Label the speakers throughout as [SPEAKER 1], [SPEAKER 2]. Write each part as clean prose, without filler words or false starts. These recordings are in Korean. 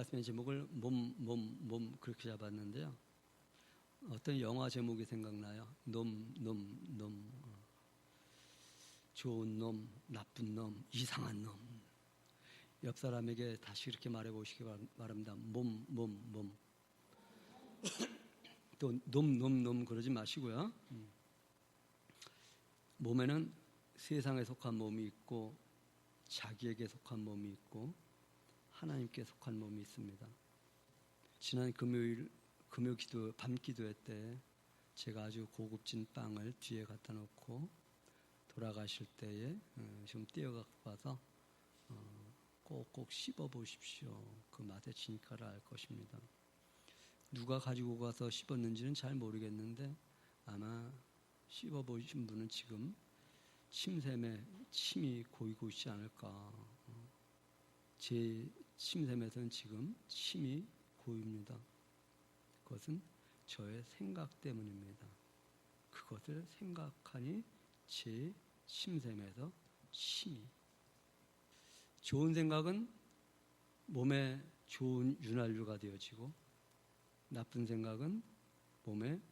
[SPEAKER 1] 말씀의 제목을 몸 그렇게 잡았는데요. 어떤 영화 제목이 생각나요. 놈. 좋은 놈, 나쁜 놈, 이상한 놈. 옆 사람에게 다시 이렇게 말해 보시기 바랍니다. 몸. 또 놈 그러지 마시고요. 몸에는 세상에 속한 몸이 있고 자기에게 속한 몸이 있고 하나님께 속한 몸이 있습니다. 지난 금요일 밤 기도회 때 제가 아주 고급진 빵을 뒤에 갖다 놓고 돌아가실 때에 좀 떼어갖고 와서 꼭꼭 씹어 보십시오. 그 맛의 진가를 알 것입니다. 누가 가지고 가서 씹었는지는 잘 모르겠는데 아마 씹어 보신 분은 지금 침샘에 침이 고이고 있지 않을까. 제 침샘에서는 지금 침이 고입니다. 그것은 저의 생각 때문입니다. 그것을 생각하니 제 침샘에서 침이. 좋은 생각은 몸에 좋은 윤활유가 되어지고 나쁜 생각은 몸에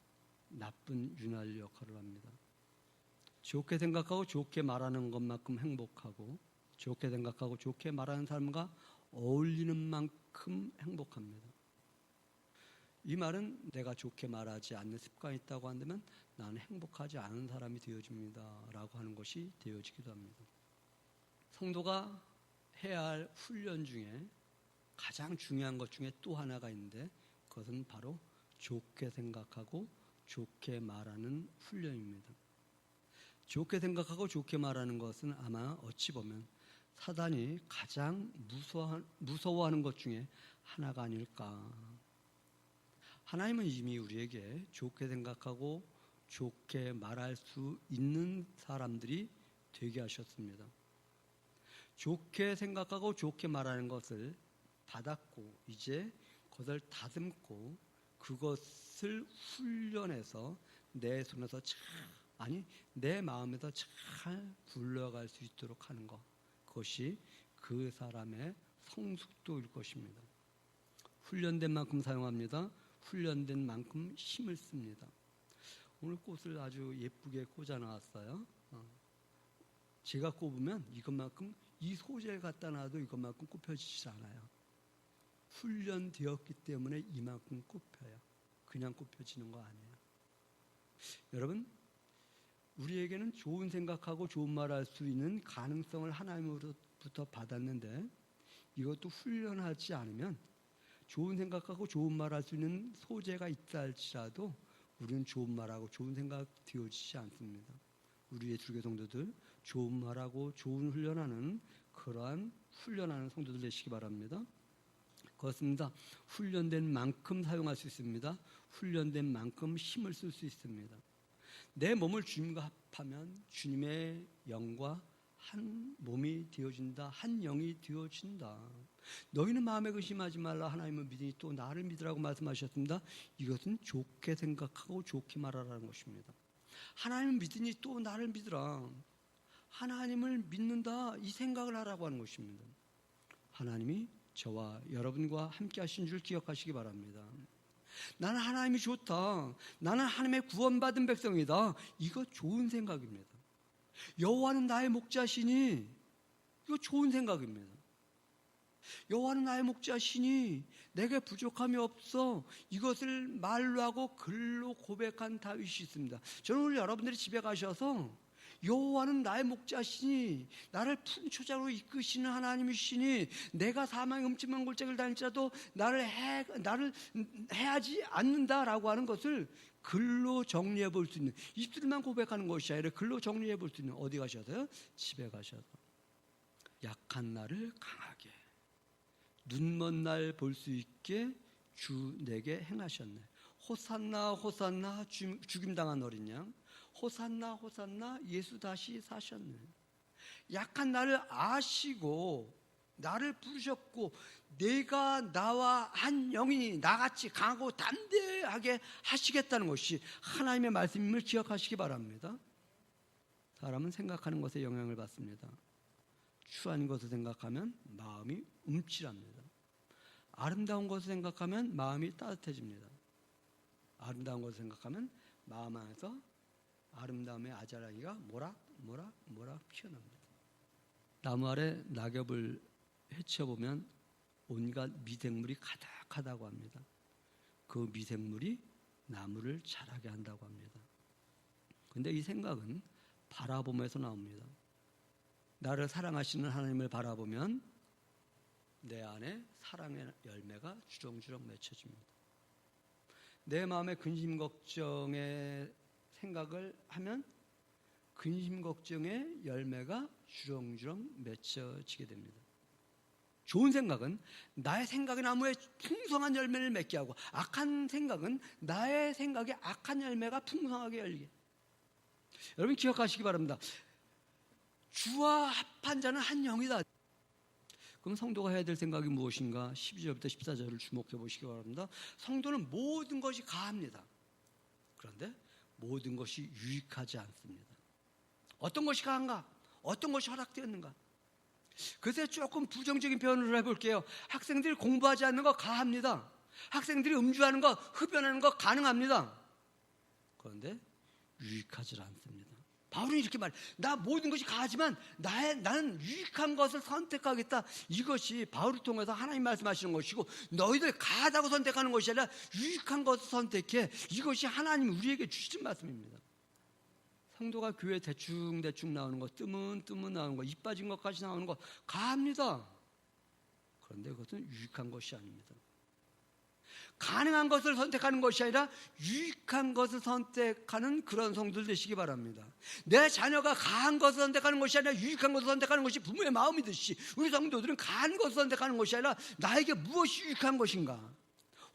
[SPEAKER 1] 나쁜 윤활유 역할을 합니다. 좋게 생각하고 좋게 말하는 것만큼 행복하고 좋게 생각하고 좋게 말하는 사람과 어울리는 만큼 행복합니다. 이 말은 내가 좋게 말하지 않는 습관이 있다고 한다면 나는 행복하지 않은 사람이 되어집니다 라고 하는 것이 되어지기도 합니다. 성도가 해야 할 훈련 중에 가장 중요한 것 중에 또 하나가 있는데 그것은 바로 좋게 생각하고 좋게 말하는 훈련입니다. 좋게 생각하고 좋게 말하는 것은 아마 어찌 보면 사단이 가장 무서워하는 것 중에 하나가 아닐까. 하나님은 이미 우리에게 좋게 생각하고 좋게 말할 수 있는 사람들이 되게 하셨습니다. 좋게 생각하고 좋게 말하는 것을 받았고 이제 그것을 다듬고 그것을 훈련해서 내 손에서 내 마음에서 잘 굴러갈 수 있도록 하는 것, 그것이 그 사람의 성숙도일 것입니다. 훈련된 만큼 사용합니다. 훈련된 만큼 힘을 씁니다. 오늘 꽃을 아주 예쁘게 꽂아 놨어요. 제가 꼽으면 이것만큼 이 소재를 갖다 놔도 이것만큼 꼽혀지지 않아요. 훈련되었기 때문에 이만큼 꼽혀요. 그냥 꼽혀지는 거 아니에요. 여러분, 우리에게는 좋은 생각하고 좋은 말할 수 있는 가능성을 하나님으로부터 받았는데 이것도 훈련하지 않으면 좋은 생각하고 좋은 말할 수 있는 소재가 있다 할지라도 우리는 좋은 말하고 좋은 생각 되어지지 않습니다. 우리의 주교 성도들 좋은 말하고 좋은 훈련하는 그러한 훈련하는 성도들 되시기 바랍니다. 그렇습니다. 훈련된 만큼 사용할 수 있습니다. 훈련된 만큼 힘을 쓸 수 있습니다. 내 몸을 주님과 합하면 주님의 영과 한 몸이 되어진다. 한 영이 되어진다. 너희는 마음에 의심하지 말라. 하나님을 믿으니 또 나를 믿으라고 말씀하셨습니다. 이것은 좋게 생각하고 좋게 말하라는 것입니다. 하나님을 믿으니 또 나를 믿으라. 하나님을 믿는다. 이 생각을 하라고 하는 것입니다. 하나님이 저와 여러분과 함께 하신 줄 기억하시기 바랍니다. 나는 하나님이 좋다. 나는 하나님의 구원받은 백성이다. 이거 좋은 생각입니다. 여호와는 나의 목자시니 이거 좋은 생각입니다. 여호와는 나의 목자시니 내게 부족함이 없어. 이것을 말로 하고 글로 고백한 다윗이 있습니다. 저는 오늘 여러분들이 집에 가셔서 여호와는 나의 목자시니 나를 푸른 초장으로 이끄시는 하나님이시니 내가 사망의 음침한 골짜기를 다닐지라도 나를 해하지 않는다라고 하는 것을 글로 정리해 볼 수 있는, 입술만 고백하는 것이 아니라 글로 정리해 볼 수 있는, 어디 가셔서요? 집에 가셔서 약한 나를 강하게, 눈먼 날 볼 수 있게 주 내게 행하셨네. 호산나 호산나 죽임당한 어린 양, 호산나 호산나 예수 다시 사셨네. 약한 나를 아시고 나를 부르셨고 내가 나와 한 영이니 나같이 강하고 담대하게 하시겠다는 것이 하나님의 말씀임을 기억하시기 바랍니다. 사람은 생각하는 것에 영향을 받습니다. 추한 것을 생각하면 마음이 움찔합니다. 아름다운 것을 생각하면 마음이 따뜻해집니다. 아름다운 것을 생각하면 마음 안에서 아름다움의 아자라기가 모락 피어납니다. 나무 아래 낙엽을 헤쳐보면 온갖 미생물이 가득하다고 합니다. 그 미생물이 나무를 자라게 한다고 합니다. 그런데 이 생각은 바라봄에서 나옵니다. 나를 사랑하시는 하나님을 바라보면 내 안에 사랑의 열매가 주렁주렁 맺혀집니다. 내 마음에 근심 걱정의 생각을 하면 근심 걱정의 열매가 주렁주렁 맺혀지게 됩니다. 좋은 생각은 나의 생각의 나무에 풍성한 열매를 맺게 하고, 악한 생각은 나의 생각에 악한 열매가 풍성하게 열리게. 여러분 기억하시기 바랍니다. 주와 합한 자는 한 영이다. 그럼 성도가 해야 될 생각이 무엇인가? 12절부터 14절을 주목해 보시기 바랍니다. 성도는 모든 것이 가합니다. 그런데 모든 것이 유익하지 않습니다. 어떤 것이 가한가? 어떤 것이 허락되었는가? 그래서 조금 부정적인 표현을 해볼게요. 학생들이 공부하지 않는 거 가합니다. 학생들이 음주하는 거, 흡연하는 거 가능합니다. 그런데 유익하지 않습니다. 바울은 이렇게 말해요. 나 모든 것이 가하지만 나는 유익한 것을 선택하겠다. 이것이 바울을 통해서 하나님 말씀하시는 것이고, 너희들 가하다고 선택하는 것이 아니라 유익한 것을 선택해. 이것이 하나님 우리에게 주시는 말씀입니다. 성도가 교회 대충 나오는 거, 뜨문 나오는 거, 입 빠진 것까지 나오는 거 가합니다. 그런데 그것은 유익한 것이 아닙니다. 가능한 것을 선택하는 것이 아니라 유익한 것을 선택하는 그런 성도들 되시기 바랍니다. 내 자녀가 가한 것을 선택하는 것이 아니라 유익한 것을 선택하는 것이 부모의 마음이듯이, 우리 성도들은 가한 것을 선택하는 것이 아니라 나에게 무엇이 유익한 것인가.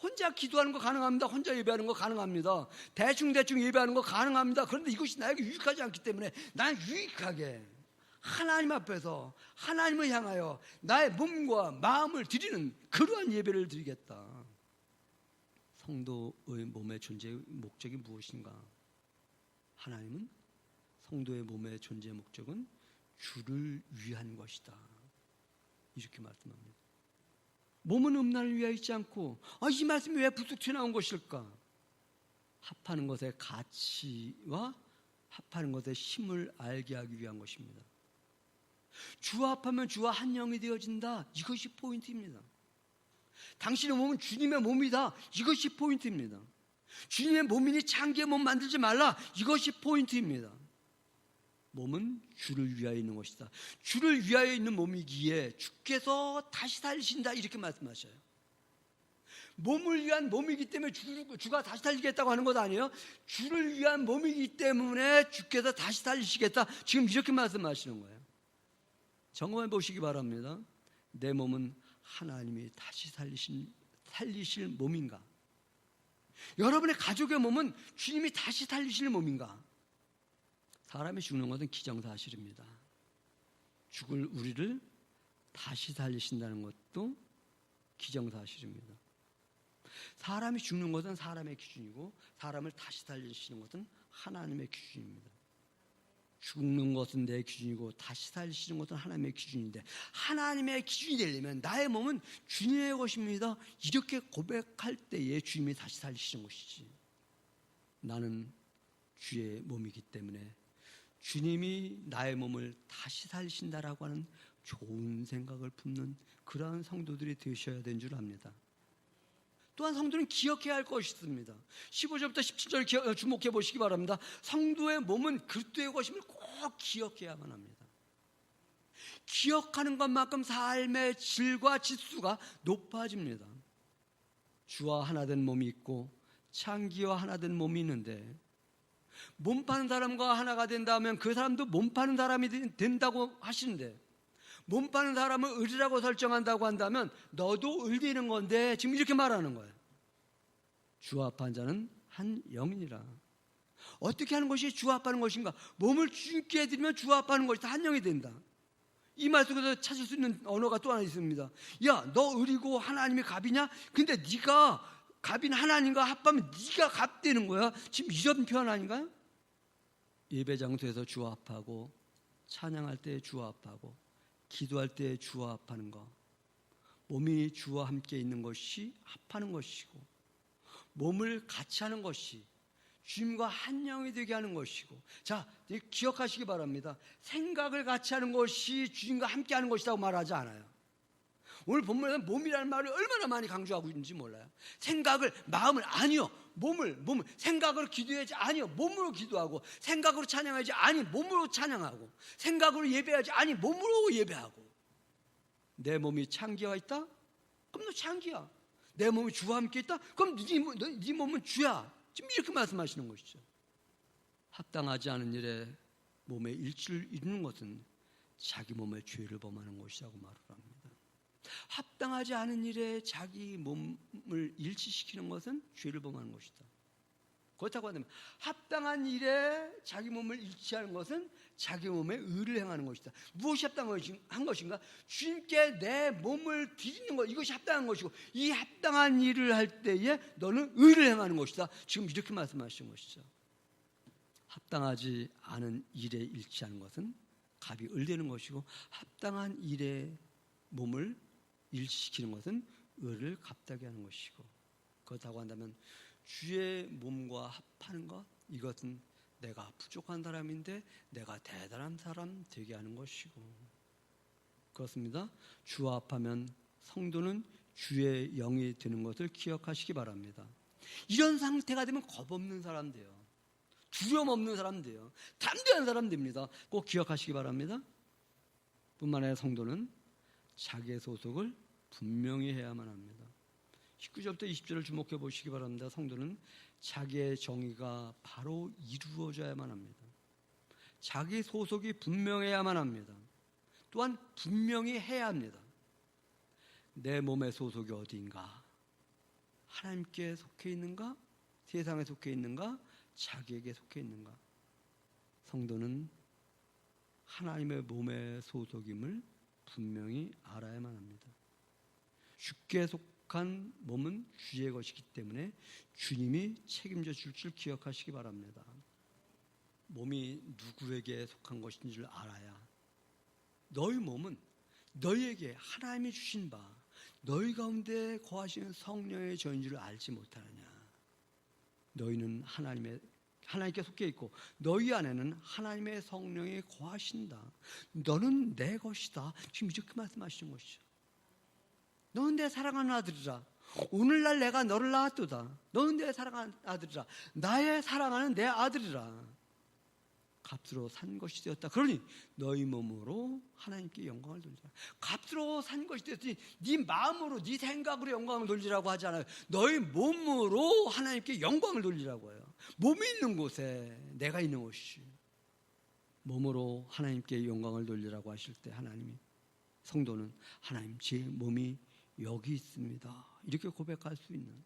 [SPEAKER 1] 혼자 기도하는 거 가능합니다. 혼자 예배하는 거 가능합니다. 대충 예배하는 거 가능합니다. 그런데 이것이 나에게 유익하지 않기 때문에 나는 유익하게 하나님 앞에서 하나님을 향하여 나의 몸과 마음을 드리는 그러한 예배를 드리겠다. 성도의 몸의 존재의 목적이 무엇인가? 하나님은 성도의 몸의 존재의 목적은 주를 위한 것이다. 이렇게 말씀합니다. 몸은 음란을 위하여 있지 않고, 이 말씀이 왜 불쑥 튀어나온 것일까? 합하는 것의 가치와 합하는 것의 힘을 알게 하기 위한 것입니다. 주와 합하면 주와 한 영이 되어진다. 이것이 포인트입니다. 당신의 몸은 주님의 몸이다. 이것이 포인트입니다. 주님의 몸이니 창기의 몸 만들지 말라. 이것이 포인트입니다. 몸은 주를 위하여 있는 것이다. 주를 위하여 있는 몸이기에 주께서 다시 살리신다. 이렇게 말씀하셔요. 몸을 위한 몸이기 때문에 주가 다시 살리겠다고 하는 것 아니에요. 주를 위한 몸이기 때문에 주께서 다시 살리시겠다. 지금 이렇게 말씀하시는 거예요. 점검해 보시기 바랍니다. 내 몸은 하나님이 다시 살리실 몸인가? 여러분의 가족의 몸은 주님이 다시 살리실 몸인가? 사람이 죽는 것은 기정사실입니다. 죽을 우리를 다시 살리신다는 것도 기정사실입니다. 사람이 죽는 것은 사람의 기준이고, 사람을 다시 살리시는 것은 하나님의 기준입니다. 죽는 것은 내 기준이고 다시 살리시는 것은 하나님의 기준인데, 하나님의 기준이 되려면 나의 몸은 주님의 것입니다. 이렇게 고백할 때에 주님이 다시 살리시는 것이지, 나는 주의 몸이기 때문에 주님이 나의 몸을 다시 살리신다라고 하는 좋은 생각을 품는 그러한 성도들이 되셔야 되는 줄 압니다. 또한 성도는 기억해야 할 것이 있습니다. 15절부터 17절 주목해 보시기 바랍니다. 성도의 몸은 그리스도의 것임을 꼭 기억해야만 합니다. 기억하는 것만큼 삶의 질과 지수가 높아집니다. 주와 하나 된 몸이 있고 창기와 하나 된 몸이 있는데, 몸 파는 사람과 하나가 된다면 그 사람도 몸 파는 사람이 된다고 하시는데, 몸 파는 사람을 을이라고 설정한다고 한다면 너도 을리는 건데, 지금 이렇게 말하는 거예요. 주와 합한 자는 한 영이니라. 어떻게 하는 것이 주와 합하는 것인가? 몸을 주님께 드리면 주와 합하는 것이 한 영이 된다. 이 말 속에서 찾을 수 있는 언어가 또 하나 있습니다. 야, 너 을이고 하나님이 갑이냐? 근데 네가 갑인 하나님과 합하면 네가 갑 되는 거야. 지금 이런 표현 아닌가요? 예배 장소에서 주와 합하고, 찬양할 때 주와 합하고, 기도할 때 주와 합하는 거, 몸이 주와 함께 있는 것이 합하는 것이고, 몸을 같이 하는 것이 주님과 한 영이 되게 하는 것이고, 자, 기억하시기 바랍니다. 생각을 같이 하는 것이 주님과 함께 하는 것이라고 말하지 않아요. 오늘 본문에서 몸이라는 말을 얼마나 많이 강조하고 있는지 몰라요. 생각을, 마음을, 아니요. 몸을, 생각으로 기도해야지, 아니요. 몸으로 기도하고, 생각으로 찬양하지, 아니, 몸으로 찬양하고, 생각으로 예배하지, 아니, 몸으로 예배하고. 내 몸이 창기가 있다? 그럼 너 창기야. 내 몸이 주와 함께 있다? 그럼 네 몸은 주야. 지금 이렇게 말씀하시는 것이죠. 합당하지 않은 일에 몸의 일치를 이루는 것은 자기 몸의 죄를 범하는 것이라고 말을 합니다. 합당하지 않은 일에 자기 몸을 일치시키는 것은 죄를 범하는 것이다. 그렇다고 한다면 합당한 일에 자기 몸을 일치하는 것은 자기 몸에 의를 행하는 것이다. 무엇이 합당한 것인가? 주님께 내 몸을 드리는 것, 이것이 합당한 것이고, 이 합당한 일을 할 때에 너는 의를 행하는 것이다. 지금 이렇게 말씀하시는 것이죠. 합당하지 않은 일에 일치하는 것은 갑이 을되는 것이고, 합당한 일에 몸을 일치시키는 것은 의를 값다게 하는 것이고, 그렇다고 한다면 주의 몸과 합하는 것, 이것은 내가 부족한 사람인데 내가 대단한 사람 되게 하는 것이고, 그렇습니다. 주와 합하면 성도는 주의 영이 되는 것을 기억하시기 바랍니다. 이런 상태가 되면 겁없는 사람 돼요. 두려움 없는 사람 돼요. 담대한 사람 됩니다. 꼭 기억하시기 바랍니다. 뿐만 아니라 성도는 자기의 소속을 분명히 해야만 합니다. 19절부터 20절을 주목해 보시기 바랍니다. 성도는 자기의 정의가 바로 이루어져야만 합니다. 자기 소속이 분명해야만 합니다. 또한 분명히 해야 합니다. 내 몸의 소속이 어디인가? 하나님께 속해 있는가? 세상에 속해 있는가? 자기에게 속해 있는가? 성도는 하나님의 몸의 소속임을 분명히 알아야만 합니다. 주께 속한 몸은 주의 것이기 때문에 주님이 책임져 줄 줄 기억하시기 바랍니다. 몸이 누구에게 속한 것인지를 알아야 너희 몸은 너희에게 하나님이 주신 바 너희 가운데 거하시는 성령의 전인지를 알지 못하느냐. 너희는 하나님께 속해 있고 너희 안에는 하나님의 성령이 거하신다. 너는 내 것이다. 지금 이렇게 말씀하시는 것이죠. 너는 내 사랑하는 아들이라. 오늘날 내가 너를 낳았도다. 너는 내 사랑하는 아들이라. 나의 사랑하는 내 아들이라. 값으로 산 것이 되었다. 그러니 너희 몸으로 하나님께 영광을 돌리라. 값으로 산 것이 되었으니 네 마음으로 네 생각으로 영광을 돌리라고 하지 않아요. 너희 몸으로 하나님께 영광을 돌리라고 해요. 몸이 있는 곳에 내가 있는 곳이. 몸으로 하나님께 영광을 돌리라고 하실 때 하나님이, 성도는 하나님 제 몸이 여기 있습니다. 이렇게 고백할 수 있는,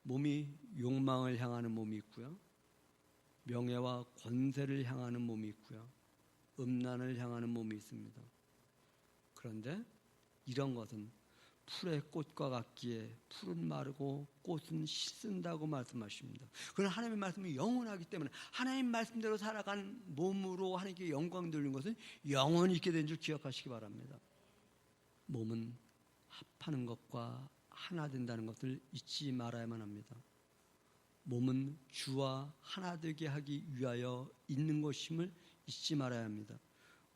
[SPEAKER 1] 몸이 욕망을 향하는 몸이 있고요. 명예와 권세를 향하는 몸이 있고요. 음란을 향하는 몸이 있습니다. 그런데 이런 것은 풀의 꽃과 같기에 풀은 마르고 꽃은 씻는다고 말씀하십니다. 그러나 하나님의 말씀이 영원하기 때문에 하나님 말씀대로 살아가는 몸으로 하나님께 영광 돌리는 것은 영원히 있게 된 줄 기억하시기 바랍니다. 몸은 합하는 것과 하나 된다는 것을 잊지 말아야만 합니다. 몸은 주와 하나 되게 하기 위하여 있는 것임을 잊지 말아야 합니다.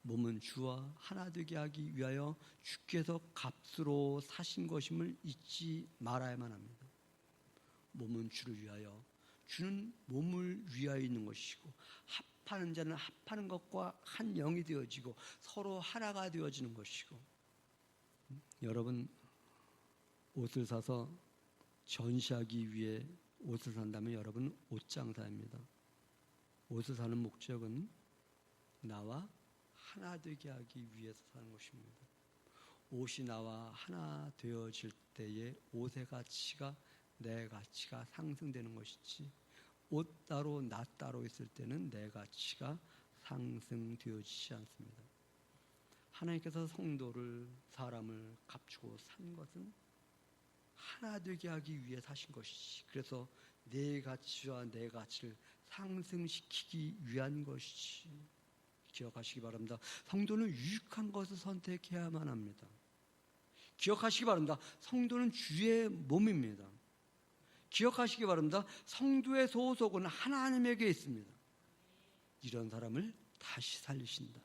[SPEAKER 1] 몸은 주와 하나 되게 하기 위하여 주께서 값으로 사신 것임을 잊지 말아야만 합니다. 몸은 주를 위하여, 주는 몸을 위하여 있는 것이고, 합하는 자는 합하는 것과 한 영이 되어지고 서로 하나가 되어지는 것이고. 여러분, 옷을 사서 전시하기 위해 옷을 산다면 여러분 옷장사입니다. 옷을 사는 목적은 나와 하나 되게 하기 위해서 사는 것입니다. 옷이 나와 하나 되어질 때에 옷의 가치가, 내 가치가 상승되는 것이지, 옷 따로 나 따로 있을 때는 내 가치가 상승되어지지 않습니다. 하나님께서 성도를, 사람을 값주고 산 것은 하나 되게 하기 위해 사신 것이지, 그래서 내 가치와 내 가치를 상승시키기 위한 것이지. 기억하시기 바랍니다. 성도는 유익한 것을 선택해야만 합니다. 기억하시기 바랍니다. 성도는 주의 몸입니다. 기억하시기 바랍니다. 성도의 소속은 하나님에게 있습니다. 이런 사람을 다시 살리신다.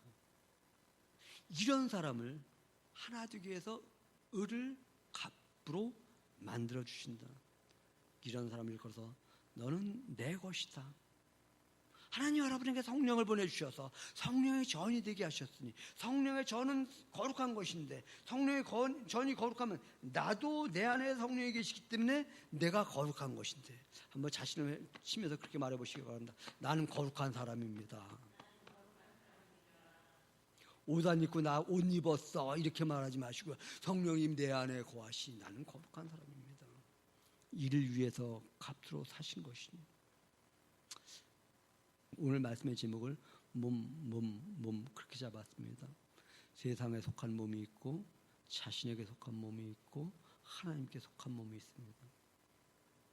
[SPEAKER 1] 이런 사람을 하나 되기 위해서 을을 갑으로 만들어 주신다. 이런 사람을 일컬어서 너는 내 것이다. 하나님 여러분에게 성령을 보내주셔서 성령의 전이 되게 하셨으니, 성령의 전은 거룩한 것인데 성령의 전이 거룩하면 나도 내 안에 성령이 계시기 때문에 내가 거룩한 것인데, 한번 자신을 치면서 그렇게 말해 보시기 바랍니다. 나는 거룩한 사람입니다. 옷 안 입고 나 옷 입었어 이렇게 말하지 마시고, 성령님 내 안에 거하시 나는 거룩한 사람입니다. 이를 위해서 값으로 사신 것이니. 오늘 말씀의 제목을 몸 그렇게 잡았습니다. 세상에 속한 몸이 있고 자신에게 속한 몸이 있고 하나님께 속한 몸이 있습니다.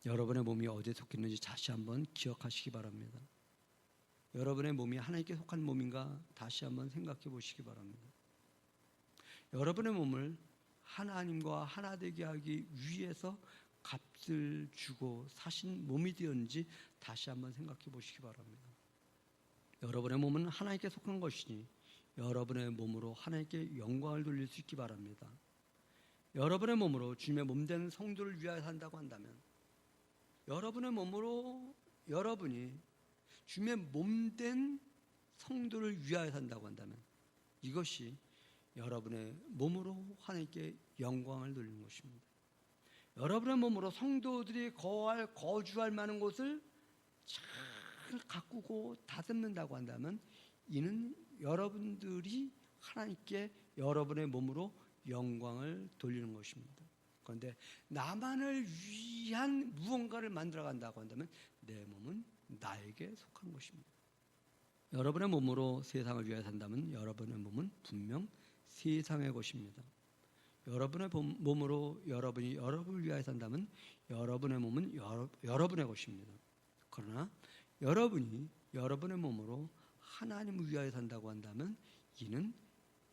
[SPEAKER 1] 여러분의 몸이 어디에 속했는지 다시 한번 기억하시기 바랍니다. 여러분의 몸이 하나님께 속한 몸인가 다시 한번 생각해 보시기 바랍니다. 여러분의 몸을 하나님과 하나 되게 하기 위해서 값을 주고 사신 몸이 되었는지 다시 한번 생각해 보시기 바랍니다. 여러분의 몸은 하나님께 속한 것이니 여러분의 몸으로 하나님께 영광을 돌릴 수 있기 바랍니다. 여러분의 몸으로 주님의 몸된 성도를 위하여 산다고 한다면, 여러분의 몸으로 여러분이 주님의 몸된 성도를 위하여 산다고 한다면, 이것이 여러분의 몸으로 하나님께 영광을 돌리는 것입니다. 여러분의 몸으로 성도들이 거주할 만한 곳을 잘 가꾸고 다듬는다고 한다면, 이는 여러분들이 하나님께 여러분의 몸으로 영광을 돌리는 것입니다. 그런데 나만을 위한 무언가를 만들어 간다고 한다면 내 몸은 나에게 속한 것입니다. 여러분의 몸으로 세상을 위하여 산다면 여러분의 몸은 분명 세상의 것입니다. 여러분의 몸으로 여러분이 여러분을 위하여 산다면 여러분의 몸은 여러분의 것입니다. 그러나 여러분이 여러분의 몸으로 하나님을 위하여 산다고 한다면 이는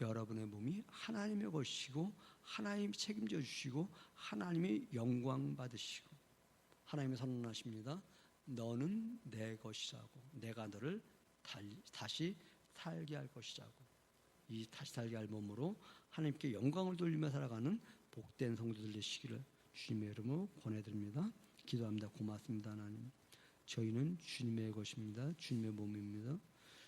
[SPEAKER 1] 여러분의 몸이 하나님의 것이고 하나님이 책임져 주시고 하나님이 영광 받으시고, 하나님이 선언하십니다. 너는 내 것이라고, 내가 너를 다시 살게 할 것이라고. 이 다시 살게 할 몸으로 하나님께 영광을 돌리며 살아가는 복된 성도들 되시기를 주님의 이름으로 권해드립니다. 기도합니다. 고맙습니다. 하나님, 저희는 주님의 것입니다. 주님의 몸입니다.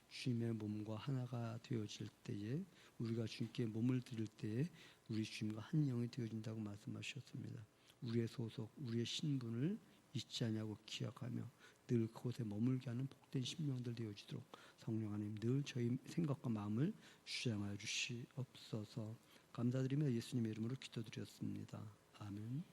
[SPEAKER 1] 주님의 몸과 하나가 되어질 때에, 우리가 주님께 몸을 드릴 때에 우리 주님과 한 영이 되어진다고 말씀하셨습니다. 우리의 소속, 우리의 신분을 잊지 않냐고 기억하며 늘 그곳에 머물게 하는 복된 심령들 되어지도록 성령 하나님 늘 저희 생각과 마음을 주장하여 주시옵소서. 감사드리며 예수님의 이름으로 기도드렸습니다. 아멘.